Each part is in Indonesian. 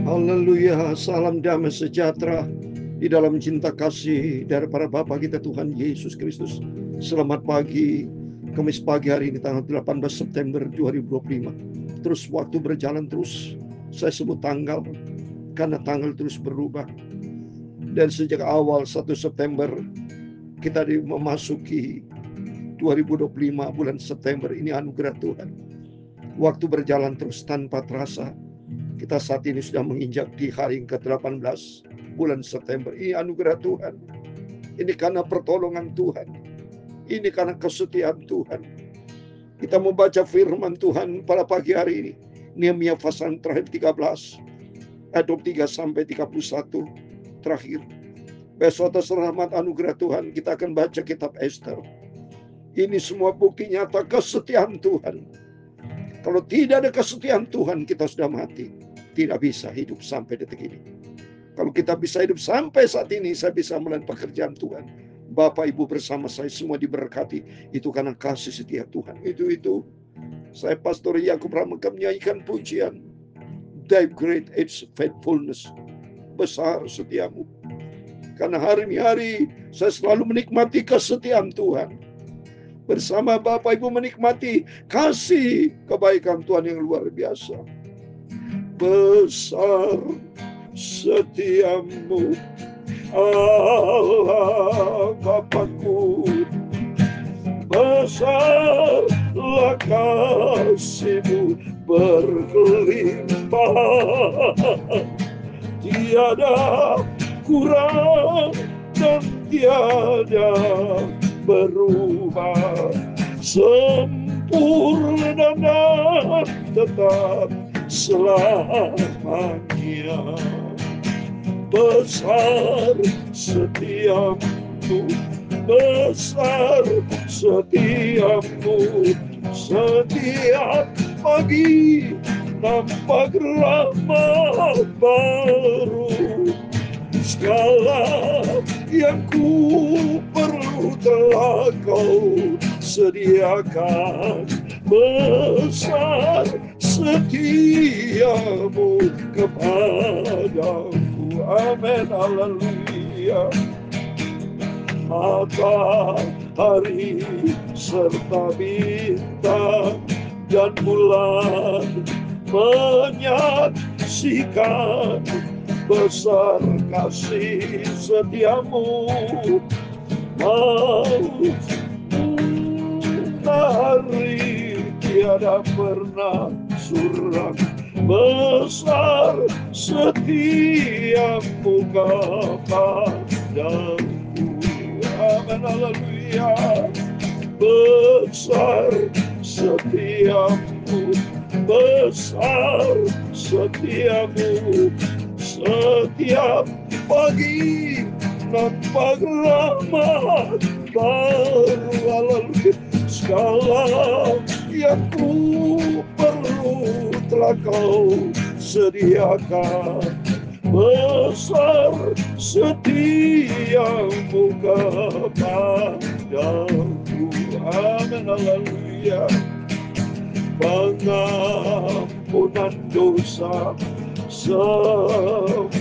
Haleluya, salam damai sejahtera di dalam cinta kasih dari para Bapa kita Tuhan Yesus Kristus. Selamat pagi, Kamis pagi hari ini tanggal 18 September 2025. Terus waktu berjalan terus, saya sebut tanggal karena tanggal terus berubah. Dan sejak awal 1 September kita memasuki 2025 bulan September, ini anugerah Tuhan. Waktu berjalan terus tanpa terasa. Kita saat ini sudah menginjak di hari ke-18 bulan September. Ini anugerah Tuhan. Ini karena pertolongan Tuhan. Ini karena kesetiaan Tuhan. Kita membaca firman Tuhan pada pagi hari ini. Nehemia pasal terakhir 13 ayat 23 sampai 31 terakhir. Besok atas rahmat anugerah Tuhan kita akan baca kitab Esther. Ini semua bukti nyata kesetiaan Tuhan. Kalau tidak ada kesetiaan Tuhan, kita sudah mati. Tidak bisa hidup sampai detik ini. Kalau kita bisa hidup sampai saat ini, saya bisa melihat pekerjaan Tuhan. Bapak Ibu bersama saya semua diberkati. Itu karena kasih setia Tuhan. Itu. Saya Pastor Yakub Ramaka menyanyikan pujian. Thy great is faithfulness. Besar setiamu. Karena hari-hari saya selalu menikmati kesetiaan Tuhan. Bersama Bapak Ibu menikmati kasih kebaikan Tuhan yang luar biasa. Besar setiamu Allah Bapakku, besarlah kasih-Mu berlimpah, tiada kurang dan tiada berubah, sempurna dan tetap selamanya. Besar setiamu, besar setiamu, setiap pagi nampak rahmat baru. Segala yang ku perlu telah Kau sediakan. Besar setiamu kepadaku. Amin, haleluya. Matahari serta bintang dan bulan menyaksikan besar kasih setiamu. Matahari tiada pernah suram, besar setiamu kepadaku. Amin, haleluya. Besar setiamu, besar setiamu, setiap pagi nampak rahmat baru. Haleluya. Segala yang ku perlu telah Kau sediakan. Besar setiamu kepadaku. Amin, haleluya. Pengampunan dosa,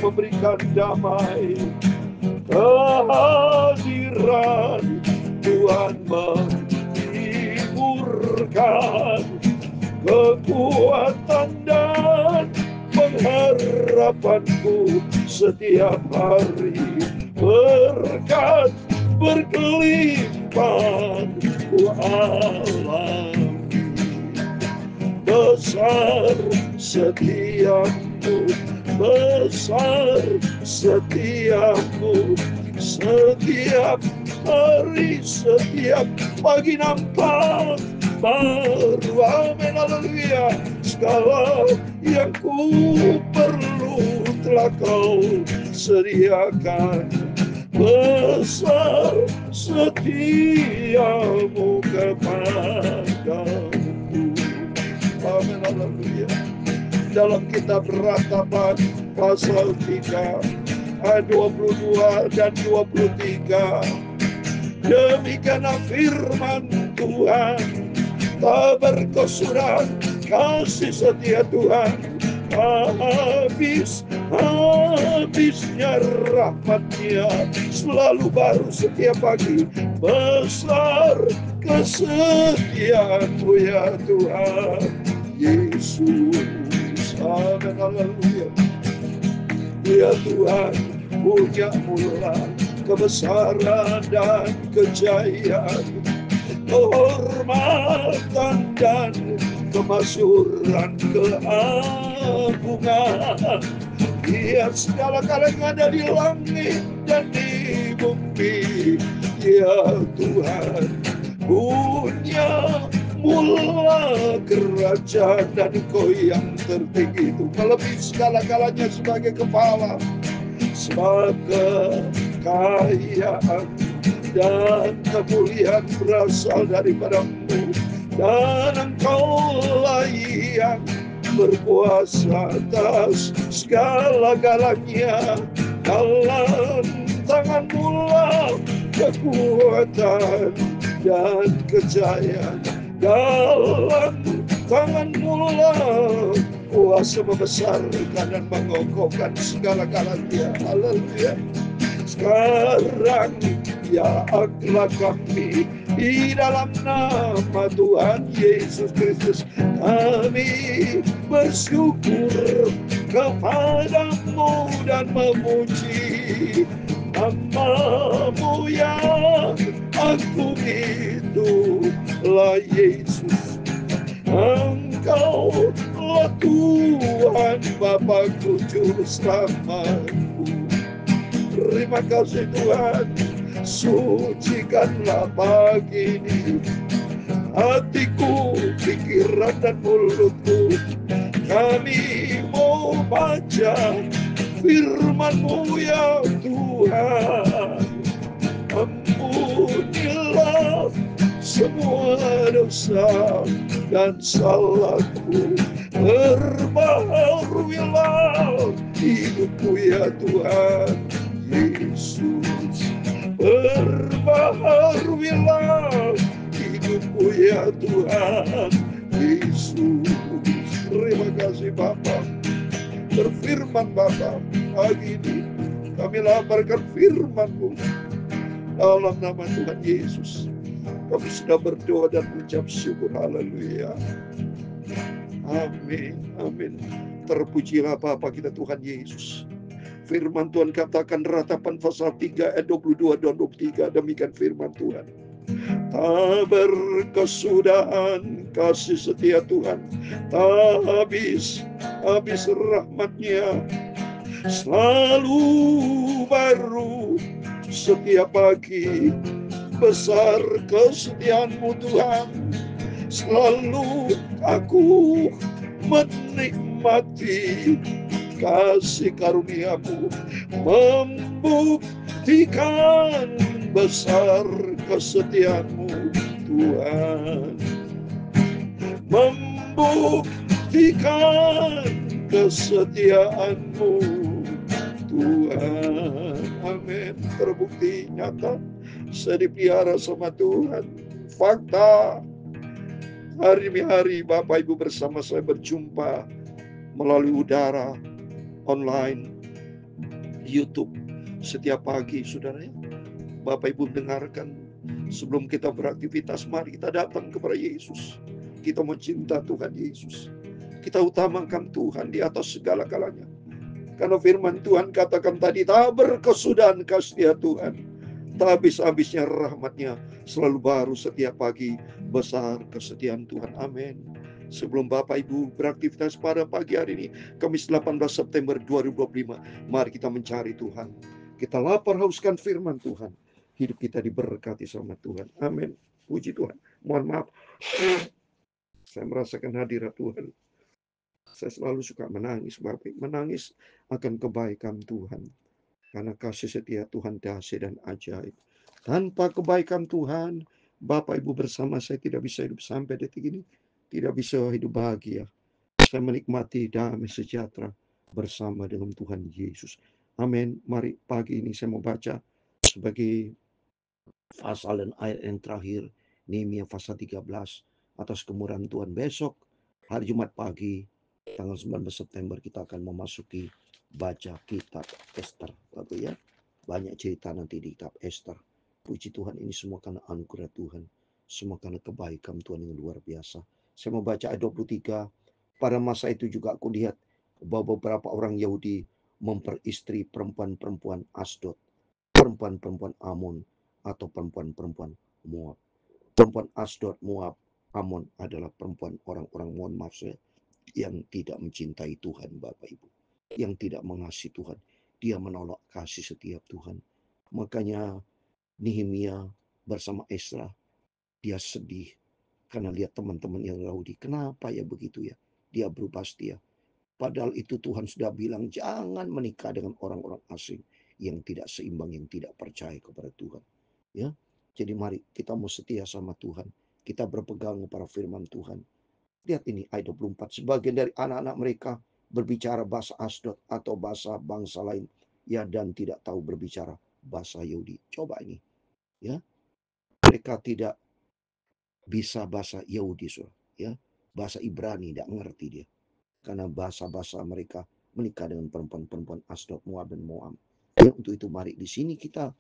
memberikan damai, kehadiran Tuhan menghiburkan, kekuatan dan pengharapanku setiap hari. Berkat berkelimpahan ku alami. Besar setiamu, besar setiamu, setiap hari, setiap pagi nampak baru. Amin, haleluya. Segala yang ku perlu telah Kau sediakan. Besar setiamu kepadaku. Amin, haleluya. Dalam kitab Ratapan pasal 3 ayat 22 dan 23, demikianlah firman Tuhan, tak berkesudahan kasih setia Tuhan habisnya rahmat-Nya, selalu baru setiap pagi. Besar kesetiaan-Mu ya Tuhan Yesus. Amin, haleluya. Ya Tuhan, punya-Mu kebesaran dan kejayaan, kehormatan dan kemasyhuran, keagungan. Ya, segala-galanya ada di langit dan di bumi. Ya Tuhan, punya mula kerajaan, dan Engkau yang tertinggi itu melebihi segala-galanya sebagai kepala. Sebab kekayaan dan kemuliaan berasal daripada-Mu, dan Engkau-lah yang berkuasa atas segala-galanya. Dalam tangan-Mu lah kekuatan dan kejayaan, dalam tangan-Mu lah kuasa membesarkan dan mengokohkan segala-galanya. Haleluya. Sekarang ya aklah kami di dalam nama Tuhan Yesus Kristus, kami bersyukur kepada-Mu dan memuji nama-Mu yang agung itu lah Yesus. Engkau lah Tuhan Bapakku, Juru Selamatku. Terima kasih Tuhan, sucikanlah pagi ini hatiku, pikiran dan mulutku. Kami mau baca firman-Mu ya Tuhan. Ampunilah semua dosa dan salahku, perbaharuilah hidupku ya Tuhan Yesus. Perbaharuilah hidupku ya Tuhan Yesus. Terima kasih Bapa. Berfirman Bapa, pagi ini kami laparkan firman-Mu dalam nama Tuhan Yesus. Kami sudah berdoa dan mengucap syukur. Haleluya. Amin. Amin. Terpujilah Bapa kita Tuhan Yesus. Firman Tuhan katakan Ratapan pasal 3 ayat 22 dan 23. Demikian firman Tuhan. Tak berkesudahan kasih setia Tuhan, tak habis rahmat-Nya, selalu baru setiap pagi. Besar kesetiaan-Mu Tuhan, selalu aku menikmati kasih karunia-Mu, membuktikan besar kesetiaan-Mu Tuhan, membuktikan kesetiaan-Mu Tuhan. Amin. Terbukti nyata saya dipelihara sama Tuhan. Fakta, hari demi hari Bapak Ibu bersama saya berjumpa melalui udara, online, YouTube setiap pagi, saudara ya. Bapak Ibu dengarkan, sebelum kita beraktivitas, mari kita datang kepada Yesus. Kita mencinta Tuhan Yesus. Kita utamakan Tuhan di atas segala-galanya. Karena firman Tuhan katakan tadi, tak berkesudahan kasih Tuhan, tak habis-habisnya rahmat-Nya, selalu baru setiap pagi, besar kesetiaan Tuhan. Amin. Sebelum Bapak Ibu beraktivitas pada pagi hari ini, Kamis 18 September 2025, mari kita mencari Tuhan. Kita lapar hauskan firman Tuhan. Hidup kita diberkati sama Tuhan. Amin. Puji Tuhan. Mohon maaf, saya merasakan hadirat Tuhan. Saya selalu suka menangis, Bapak. Menangis akan kebaikan Tuhan. Karena kasih setia Tuhan dahsyat dan ajaib. Tanpa kebaikan Tuhan, Bapak Ibu bersama saya tidak bisa hidup sampai detik ini. Tidak bisa hidup bahagia. Saya menikmati damai sejahtera bersama dengan Tuhan Yesus. Amin. Mari pagi ini saya mau baca sebagai pasal dan ayat yang terakhir. Nehemia pasal 13. Atas kemurahan Tuhan besok, hari Jumat pagi, tanggal 19 September kita akan memasuki baca kitab Esther, Bapak ya. Banyak cerita nanti di kitab Esther. Puji Tuhan, ini semua karena anugerah Tuhan. Semua karena kebaikan Tuhan yang luar biasa. Saya mau baca ayat 23. Pada masa itu juga aku lihat bahwa beberapa orang Yahudi memperistri perempuan-perempuan Asdod, perempuan-perempuan Amon, atau perempuan-perempuan Moab. Perempuan Asdod, Moab, Amon adalah perempuan orang-orang, mohon maaf saya, yang tidak mencintai Tuhan, Bapak Ibu. Yang tidak mengasihi Tuhan. Dia menolak kasih setiap Tuhan. Makanya Nehemia bersama Esra, dia sedih karena lihat teman-teman yang Yahudi. Kenapa ya begitu ya? Dia berubah setia. Padahal itu Tuhan sudah bilang jangan menikah dengan orang-orang asing yang tidak seimbang, yang tidak percaya kepada Tuhan. Ya, jadi mari kita mau setia sama Tuhan. Kita berpegang kepada firman Tuhan. Lihat ini ayat 24. Sebagian dari anak-anak mereka berbicara bahasa Asdod atau bahasa bangsa lain, ya, dan tidak tahu berbicara bahasa Yahudi. Coba ini, ya. Mereka tidak bisa bahasa Yahudi, ya. Bahasa Ibrani tidak ngerti dia. Karena bahasa-bahasa mereka menikah dengan perempuan-perempuan Asdod, Moab, dan Moab. Ya, untuk itu mari di sini kita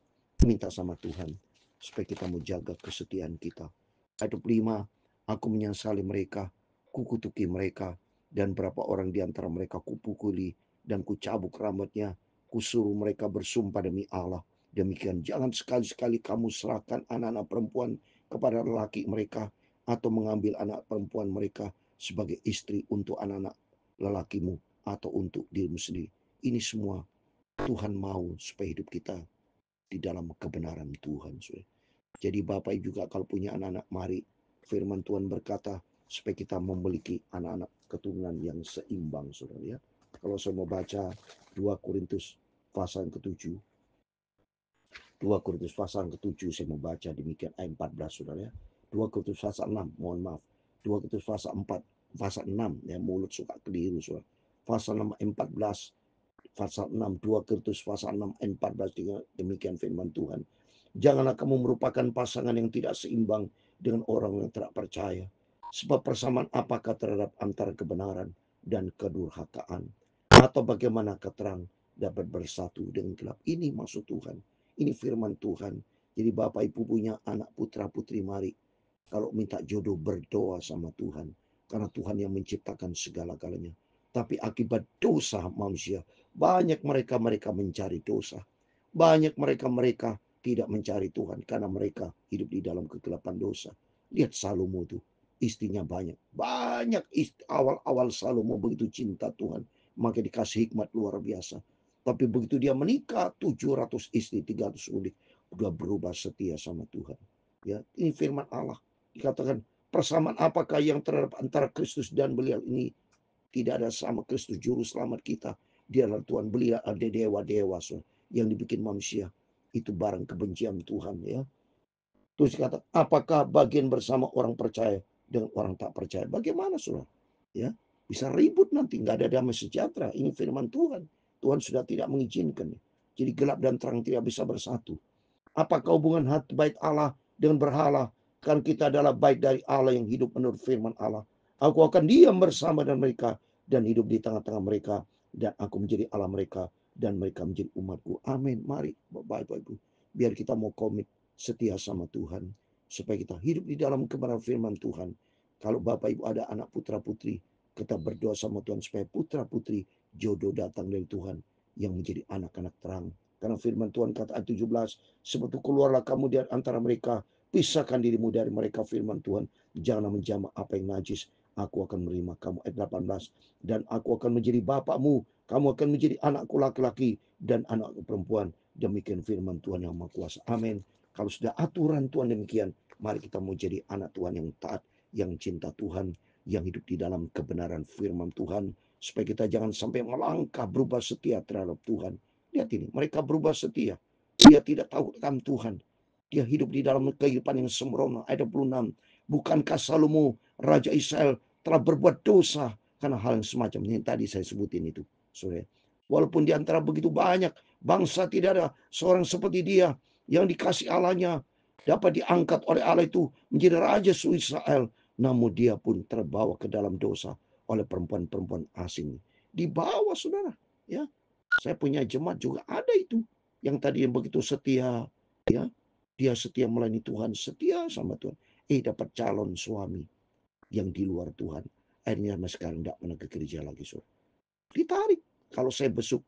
minta sama Tuhan supaya kita mau jaga kesetiaan kita. Ayat 25, aku menyesali mereka, kukutuki mereka, dan berapa orang di antara mereka kupukuli dan kucabuk rambutnya, kusuruh mereka bersumpah demi Allah. Demikian jangan sekali-sekali kamu serahkan anak-anak perempuan kepada lelaki mereka atau mengambil anak perempuan mereka sebagai istri untuk anak-anak lelakimu atau untuk dirimu sendiri. Ini semua Tuhan mau supaya hidup kita di dalam kebenaran Tuhan. Jadi Bapak Ibu juga kalau punya anak-anak, mari firman Tuhan berkata supaya kita memiliki anak-anak keturunan yang seimbang, saudara ya. Kalau saya mau baca 2 Korintus pasal ke-7. 2 Korintus pasal ke-7 saya mau baca demikian ayat 14, saudara ya. 2 Korintus pasal 6, mohon maaf. 2 Korintus pasal 4, pasal 6, ya, mulut suka keliru, saudara. Pasal 6 ayat 14, pasal 6, 2 Korintus pasal 6 ayat 14, demikian firman Tuhan. Janganlah kamu merupakan pasangan yang tidak seimbang dengan orang yang tidak percaya. Sebab persamaan apakah terhadap antara kebenaran dan kedurhakaan? Atau bagaimana keterang dapat bersatu dengan gelap? Ini maksud Tuhan. Ini firman Tuhan. Jadi Bapak Ibu punya anak putra putri, mari kalau minta jodoh berdoa sama Tuhan. Karena Tuhan yang menciptakan segala-galanya. Tapi akibat dosa manusia, banyak mereka mencari dosa. Banyak mereka tidak mencari Tuhan karena mereka hidup di dalam kegelapan dosa. Lihat Salomo tuh, istrinya banyak. Banyak awal-awal Salomo begitu cinta Tuhan. Maka dikasih hikmat luar biasa. Tapi begitu dia menikah 700 istri, 300 ulik, udah berubah setia sama Tuhan. Ya, ini firman Allah. Dikatakan persamaan apakah yang terhadap antara Kristus dan beliau ini? Tidak ada sama Kristus juru selamat kita. Dia adalah Tuhan, beliau ada dewa-dewa yang dibikin manusia. Itu barang kebencian Tuhan ya. Terus kata, apakah bagian bersama orang percaya dengan orang tak percaya? Bagaimana saudara? Ya, bisa ribut nanti, nggak ada damai sejahtera. Ini firman Tuhan. Tuhan sudah tidak mengizinkan. Jadi gelap dan terang tidak bisa bersatu. Apakah hubungan hati baik Allah dengan berhala? Kan kita adalah baik dari Allah yang hidup menurut firman Allah. Aku akan diam bersama dengan mereka dan hidup di tengah-tengah mereka. Dan aku menjadi Allah mereka dan mereka menjadi umatku. Amin. Mari Bapak Ibu. Biar kita mau komit setia sama Tuhan. Supaya kita hidup di dalam kebenaran firman Tuhan. Kalau Bapak Ibu ada anak putra putri, kita berdoa sama Tuhan supaya putra putri jodoh datang dari Tuhan yang menjadi anak-anak terang. Karena firman Tuhan kata ayat 17, sebab itu keluarlah kamu dari antara mereka, pisahkan dirimu dari mereka, firman Tuhan. Jangan menjamah apa yang najis, aku akan menerima kamu. Ayat 18, dan aku akan menjadi bapakmu, kamu akan menjadi anakku laki-laki dan anakku perempuan. Demikian firman Tuhan yang Maha Kuasa. Amin. Kalau sudah aturan Tuhan demikian, mari kita mau jadi anak Tuhan yang taat, yang cinta Tuhan, yang hidup di dalam kebenaran firman Tuhan, supaya kita jangan sampai melangkah berubah setia terhadap Tuhan. Lihat ini, mereka berubah setia. Dia tidak tahu tentang Tuhan. Dia hidup di dalam kehidupan yang sembrono. Ayat 26. Bukankah Salomo, Raja Israel, telah berbuat dosa karena hal yang semacam ini tadi saya sebutin itu. Saudara. Walaupun di antara begitu banyak bangsa, tidak ada seorang seperti dia yang dikasih Allahnya, dapat diangkat oleh Allah itu menjadi Raja Israel. Namun dia pun terbawa ke dalam dosa oleh perempuan-perempuan asing. Di bawah saudara, ya. Saya punya jemaat juga ada itu yang tadi yang begitu setia, ya. Dia setia melayani Tuhan, setia sama Tuhan. Dapat calon suami yang di luar Tuhan. Akhirnya sekarang tidak pernah ke gereja lagi, saudara. Ditarik. Kalau saya besuk,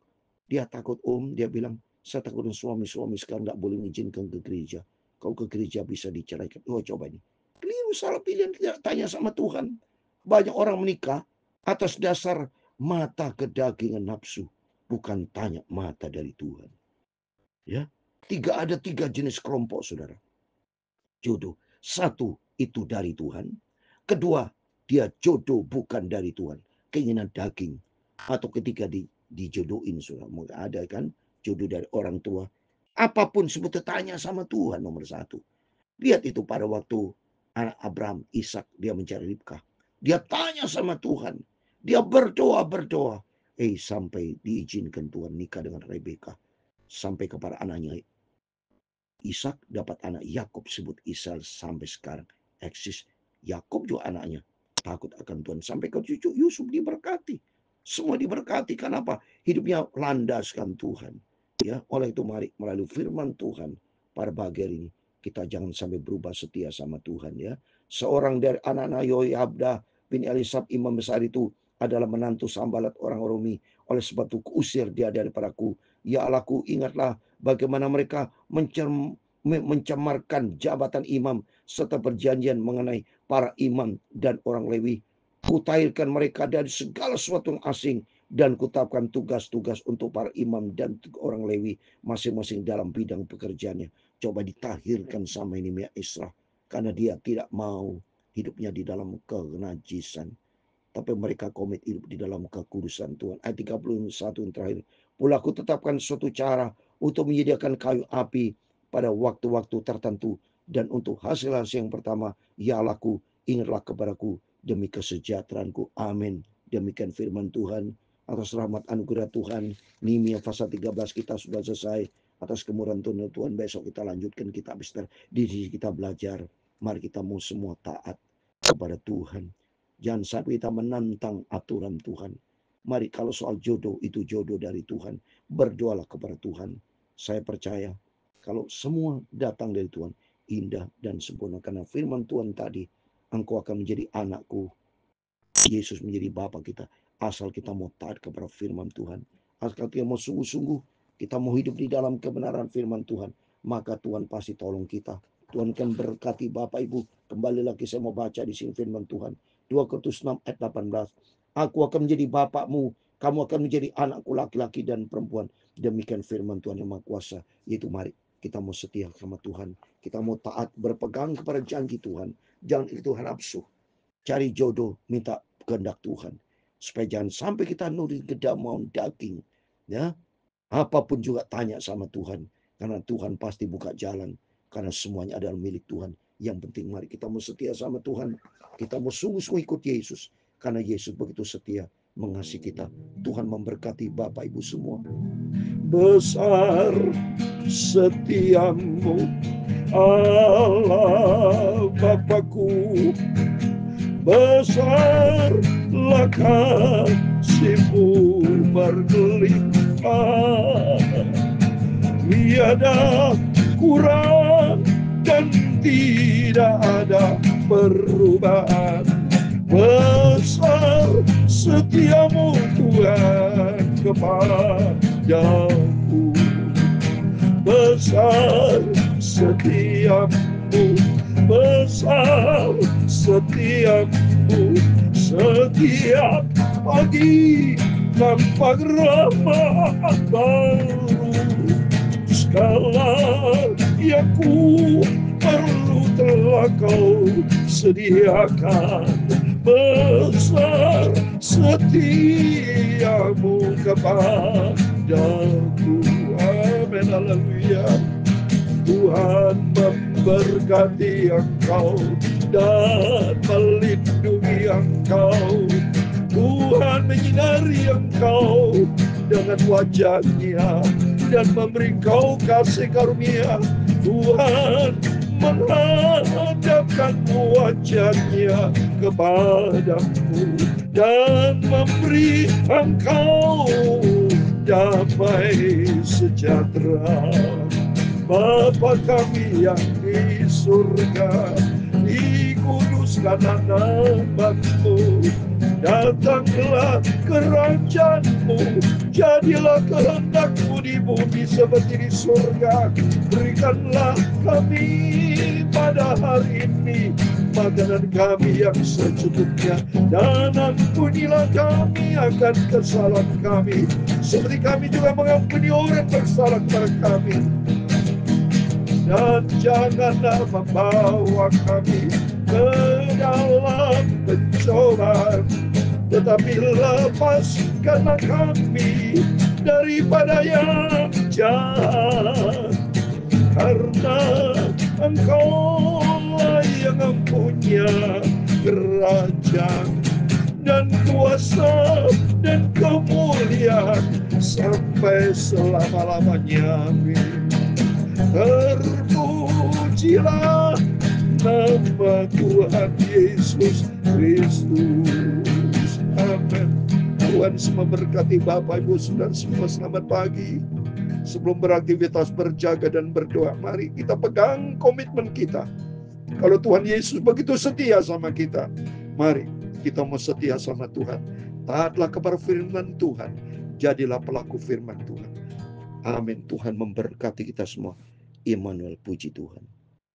dia takut dia bilang, saya takut suami-suami sekarang tidak boleh mengizinkan ke gereja. Kalau ke gereja bisa diceraikan. Oh coba ini. Keliru, salah pilihan, tidak tanya sama Tuhan. Banyak orang menikah atas dasar mata kedagingan nafsu. Bukan tanya mata dari Tuhan. Ya, ada tiga jenis kelompok, saudara. Jodoh. Satu, itu dari Tuhan. Kedua, dia jodoh bukan dari Tuhan. Keinginan daging. Atau ketika dijodohin, saudara. Ada kan jodoh dari orang tua. Apapun sebut tanya sama Tuhan nomor satu. Lihat itu pada waktu anak Abraham, Ishak, dia mencari Ribkah. Dia tanya sama Tuhan. Dia berdoa. Sampai diizinkan Tuhan nikah dengan Rebeka. Sampai kepada anaknya Ishak dapat anak Yakub, sebut Israel sampai sekarang eksis. Yakub juga anaknya takut akan Tuhan. Sampai ke cucu Yusuf diberkati. Semua diberkati. Kenapa? Hidupnya landaskan Tuhan. Ya, oleh itu mari melalui firman Tuhan pada pagi hari ini kita jangan sampai berubah setia sama Tuhan, ya. Seorang dari anak-anak Yoyabda bin Elisab imam besar itu adalah menantu Sambalat orang Romi. Oleh sebab itu usir dia daripadaku. Ya Allahku, ingatlah bagaimana mereka mencemarkan jabatan imam serta perjanjian mengenai para imam dan orang Lewi. Kutahirkan mereka dari segala sesuatu yang asing dan kutapkan tugas-tugas untuk para imam dan orang Lewi masing-masing dalam bidang pekerjaannya. Coba ditahirkan sama ini Mia Isra, karena dia tidak mau hidupnya di dalam kenajisan, tapi mereka komit hidup di dalam kekudusan Tuhan. Ayat 31 yang terakhir. Pula aku tetapkan suatu cara untuk menyediakan kayu api pada waktu-waktu tertentu, dan untuk hasil-hasil yang pertama, ya Allahku, ingatlah kepadaku demi kesejahteraanku. Amin. Demikian firman Tuhan. Atas rahmat anugerah Tuhan, Nehemia pasal 13 kita sudah selesai. Atas kemurahan Tuhan, besok kita lanjutkan kitab Ester. Di sini kita belajar. Mari kita mau semua taat kepada Tuhan. Jangan sampai kita menantang aturan Tuhan. Mari kalau soal jodoh, itu jodoh dari Tuhan. Berdoalah kepada Tuhan. Saya percaya kalau semua datang dari Tuhan, indah dan sempurna. Karena firman Tuhan tadi, engkau akan menjadi anakku. Yesus menjadi Bapa kita. Asal kita mau taat kepada firman Tuhan. Asal kita mau sungguh-sungguh, kita mau hidup di dalam kebenaran firman Tuhan. Maka Tuhan pasti tolong kita. Tuhan akan berkati Bapak Ibu. Kembali lagi saya mau baca di sini firman Tuhan. 2 Korintus 6 ayat 18. Aku akan menjadi Bapakmu. Kamu akan menjadi anakku laki-laki dan perempuan. Demikian firman Tuhan yang Maha Kuasa. Yaitu mari kita mau setia sama Tuhan. Kita mau taat, berpegang kepada janji Tuhan. Jangan itu nafsu. Cari jodoh, minta kehendak Tuhan. Supaya jangan sampai kita nuri kedamaian daging. Ya, apapun juga tanya sama Tuhan. Karena Tuhan pasti buka jalan. Karena semuanya adalah milik Tuhan. Yang penting mari kita mau setia sama Tuhan. Kita mau sungguh-sungguh ikut Yesus. Karena Yesus begitu setia mengasihi kita. Tuhan memberkati Bapak Ibu semua. Besar setiamu Allah Bapakku. Besarlah kasih-Mu berlimpah, tiada kurang dan tidak ada perubahan. Besar setiamu Tuhan kepadaku. Besar setiamu, besar setiamu. Setiap pagi nampak rahmat baru. Segala yang ku perlu telah Kau sediakan. Besar setiamu kepadaku. Amin, haleluya. Tuhan memberkati engkau dan melindungi engkau. Tuhan menyinari engkau dengan wajah-Nya dan memberi engkau kasih karunia. Tuhan menghadapkan wajahnya kepadamu dan memberi engkau damai sejahtera. Bapa kami yang di surga, dikuduskan nama-Mu, datanglah kerajaan-Mu, jadilah kehendak-Mu di bumi seperti di surga. Berikanlah kami pada hari ini makanan kami yang secukupnya, dan ampunilah kami akan kesalahan kami, seperti kami juga mengampuni orang bersalah kepada kami. Dan janganlah membawa kami ke dalam pencobaan, tetapi lepaskanlah kami daripada yang jahat. Karena Engkau-lah yang mempunyai kerajaan dan kuasa dan kemuliaan sampai selama-lamanya. Amin. Terpujilah nama Tuhan Yesus Kristus. Amin. Tuhan semua berkati Bapak, Ibu, Saudara semua. Selamat pagi. Sebelum beraktivitas berjaga dan berdoa, mari kita pegang komitmen kita. Kalau Tuhan Yesus begitu setia sama kita, mari kita mau setia sama Tuhan. Taatlah kepada firman Tuhan, jadilah pelaku firman Tuhan. Amin. Tuhan memberkati kita semua. Immanuel, puji Tuhan.